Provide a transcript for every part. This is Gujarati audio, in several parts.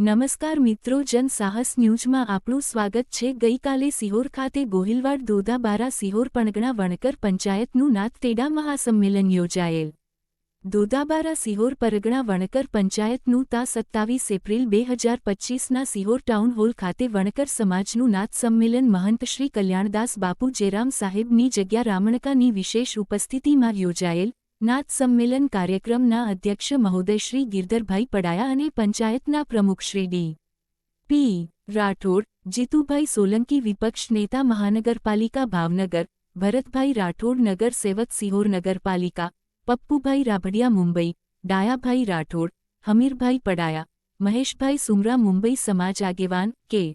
નમસ્કાર મિત્રો, જન સાહસ ન્યૂઝમાં આપનું સ્વાગત છે। ગઈકાલે સિહોર ખાતે ગોહિલવાડ દોદાબારા સિહોર પણગણા વણકર પંચાયતનું નાથતેડા મહાસંમેલન યોજાયેલ। દોદાબારા સિહોર પરગણા વણકર પંચાયતનું તા 27 એપ્રિલ 2025ના સિહોર ટાઉન હોલ ખાતે વણકર સમાજનું નાથ સંમેલન મહંત શ્રી કલ્યાણદાસ બાપુ જેરામ સાહેબની જગ્યા રામણકાની વિશેષ ઉપસ્થિતિમાં યોજાયેલ। નાથ સંમેલન કાર્યક્રમના અધ્યક્ષ મહોદય શ્રી ગિરધરભાઈ પડાયા અને પંચાયતના પ્રમુખ શ્રી ડી.પી. રાઠોડ, જીતુભાઈ સોલંકી વિપક્ષ નેતા મહાનગરપાલિકા ભાવનગર, ભરતભાઈ રાઠોડ નગર સેવક સિહોર નગરપાલિકા, પપ્પુભાઈ રાભડિયા મુંબઈ, ડાયાભાઈ રાઠોડ, હમીરભાઈ પડાયા, મહેશભાઈ સુમરા મુંબઈ સમાજ આગેવાન કે.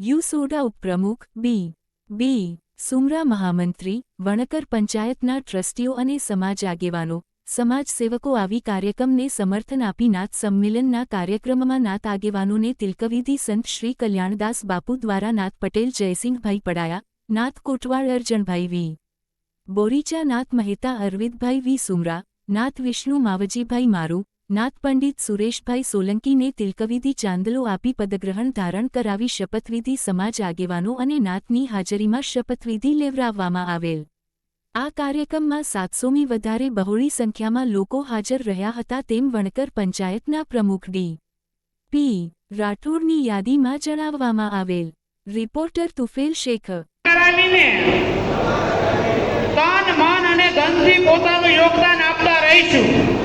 યુ. સોડા ઉપપ્રમુખ બી. સુમરા મહામંત્રી, વણકર પંચાયતના ટ્રસ્ટીઓ અને સમાજ આગેવાનો, સમાજ સેવકો આવી કાર્યક્રમને સમર્થન આપી નાથ સંમેલનના કાર્યક્રમમાં નાથ આગેવાનોને તિલકવિધિ સંત શ્રી કલ્યાણદાસ બાપુ દ્વારા નાથ પટેલ જયસિંહભાઈ પડાયા, નાથ કોટવાળ અરજણભાઈ વી. બોરીચા, નાથ મહેતા અરવિંદભાઈ વી. સુમરા, નાથ વિષ્ણુ માવજીભાઈ મારુ, નાથ પંડિત સુરેશભાઈ સોલંકીને તિલકવિધિ ચાંદલો આપી પદગ્રહણ ધારણ કરાવી શપથવિધિ સમાજ આગેવાનો અને નાથની હાજરીમાં શપથવિધિ લેવડાવવામાં આવેલ। આ કાર્યક્રમમાં 700મી વધારે બહોળી સંખ્યામાં લોકો હાજર રહ્યા હતા તેમ વણકર પંચાયતના પ્રમુખ ડી.પી. રાઠોડની યાદીમાં જણાવવામાં આવેલ। રિપોર્ટર તુફેલ શેખ। તન, મન અને ધનથી પોતાનું યોગદાન આપતા રહીશું।